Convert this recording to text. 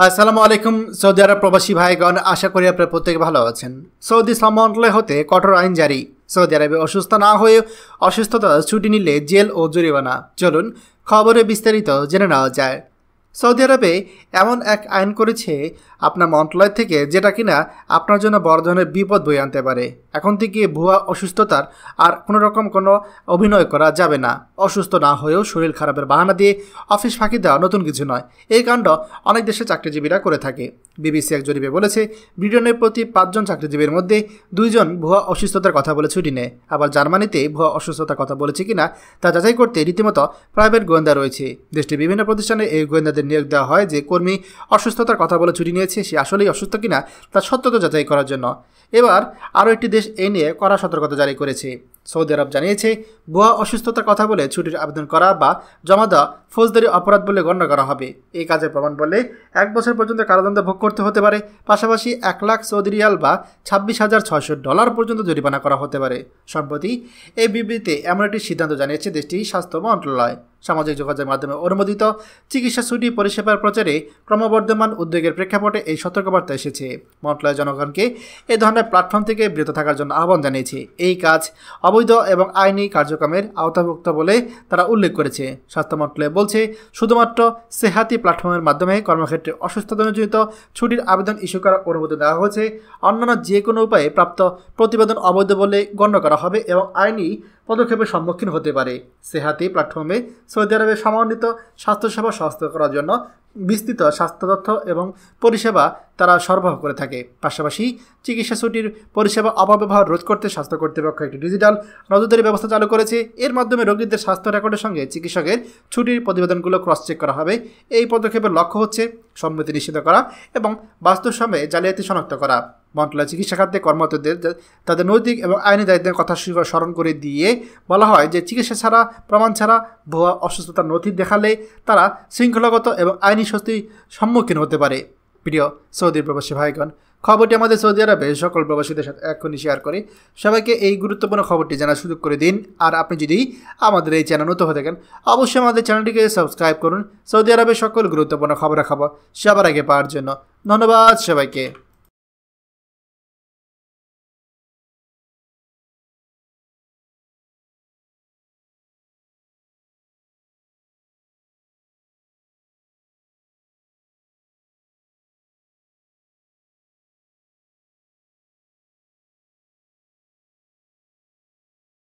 আসসালামু আলাইকুম। সৌদি আরব প্রবাসী ভাইগণ, আশা করি আপনারা প্রত্যেকে ভালো আছেন। সৌদি শ্রম মন্ত্রণালয় হতে কঠোর আইন জারি। সৌদি আরবে অসুস্থ না হয়ে অসুস্থতা ছুটি নিলে জেল ও জরিমানা। চলুন খবরে বিস্তারিত জেনে নেওয়া যায়। সৌদি আরবে এমন এক আইন করেছে আপনার মন্ত্রণালয় থেকে, যেটা কিনা আপনার জন্য বড় ধরনের বিপদ বয়ে আনতে পারে। এখন থেকে ভুয়া অসুস্থতার আর কোনো রকম কোনো অভিনয় করা যাবে না। অসুস্থ না হয়েও শরীর খারাপের বাহানা দিয়ে অফিস ফাঁকি দেওয়া নতুন কিছু নয়। এই কাণ্ড অনেক দেশে চাকরিজীবীরা করে থাকে। বিবিসি এক জরিপে বলেছে, ব্রিটেনের প্রতি 5 জন চাকরিজীবীর মধ্যে 2 জন ভুয়া অসুস্থতার কথা বলে ছুটি নেয়। আবার জার্মানিতে ভুয়া অসুস্থতার কথা বলেছে কিনা তা যাচাই করতে রীতিমতো প্রাইভেট গোয়েন্দা রয়েছে। দেশটির বিভিন্ন প্রতিষ্ঠানে এই গোয়েন্দাদের নিয়োগ দেওয়া হয় যে কর্মী অসুস্থতার কথা বলে ছুটি নিয়েছে সে আসলেই অসুস্থ কিনা তার সত্যতা যাচাই করার জন্য। এবার আরও একটি দেশ এই নিয়ে কড়া সতর্কতা জারি করেছে। সৌদি আরব জানিয়েছে, ভুয়া অসুস্থতার কথা বলে ছুটির আবেদন করা বা জমা দেওয়া ফৌজদারি অপরাধ বলে গণ্য করা হবে। এই কাজের প্রমাণ বললে 1 বছর পর্যন্ত কারাদণ্ড ভোগ করতে হতে পারে। পাশাপাশি 1 লাখ সৌদি রিয়াল বা $26,600 পর্যন্ত জরিমানা করা হতে পারে। সম্প্রতি এই বিবৃতিতে এমন একটি সিদ্ধান্ত জানিয়েছে দেশটির স্বাস্থ্য মন্ত্রণালয়। সামাজিক যোগাযোগের মাধ্যমে অনুমোদিত চিকিৎসা ছুটি পরিষেবার প্রচারে ক্রমবর্ধমান উদ্যোগের প্রেক্ষাপটে এই সতর্কবার্তা এসেছে। মন্ত্রণালয় জনগণকে এই ধরনের প্ল্যাটফর্ম থেকে বিরত থাকার জন্য আহ্বান জানিয়েছে। এই কাজ অবৈধ এবং আইনি কার্যক্রমের আওতাভুক্ত বলে তারা উল্লেখ করেছে। স্বাস্থ্য মন্ত্রণালয় বলছে, শুধুমাত্র সেহাতি প্ল্যাটফর্মের মাধ্যমে কর্মক্ষেত্রে অসুস্থতাজনিত ছুটির আবেদন ইস্যু করার অনুমতি দেওয়া হয়েছে। অন্যান্য যে কোনো উপায়ে প্রাপ্ত প্রতিবেদন অবৈধ বলে গণ্য করা হবে এবং আইনি পদক্ষেপের সম্মুখীন হতে পারে। সেহাতি প্ল্যাটফর্মে সৌদি আরবের সমন্বিত স্বাস্থ্যসেবা সহজ করার জন্য বিস্তৃত স্বাস্থ্য তথ্য এবং পরিষেবা তারা সরবরাহ করে থাকে। পাশাপাশি চিকিৎসা ছুটির পরিষেবা অপব্যবহার রোধ করতে স্বাস্থ্য কর্তৃপক্ষ একটি ডিজিটাল নজরদারি ব্যবস্থা চালু করেছে। এর মাধ্যমে রোগীদের স্বাস্থ্য রেকর্ডের সঙ্গে চিকিৎসকের ছুটির প্রতিবেদনগুলো ক্রস চেক করা হবে। এই পদক্ষেপের লক্ষ্য হচ্ছে সম্মতি নিশ্চিত করা এবং বাস্তব সময়ে জালিয়াতি শনাক্ত করা। মন্ত্রণালয় চিকিৎসা খাতে কর্মরতদের তাদের নৈতিক এবং আইনি দায়িত্বের কথা স্মরণ করে দিয়ে বলা হয় যে চিকিৎসা ছাড়া, প্রমাণ ছাড়া ভুয়া অসুস্থতার নথি দেখালে তারা শৃঙ্খলাগত এবং আইনি শাস্তির সম্মুখীন হতে পারে। প্রিয় সৌদি প্রবাসী ভাইগণ, খবরটি আমাদের সৌদি আরবে সকল প্রবাসীদের সাথে এখনই শেয়ার করে সবাইকে এই গুরুত্বপূর্ণ খবরটি জানার সুযোগ করে দিন। আর আপনি যদি আমাদের এই চ্যানেল নতুন হয়ে থাকেন, অবশ্যই আমাদের চ্যানেলটিকে সাবস্ক্রাইব করুন সৌদি আরবের সকল গুরুত্বপূর্ণ খবরাখবর সবার আগে পাওয়ার জন্য। ধন্যবাদ সবাইকে।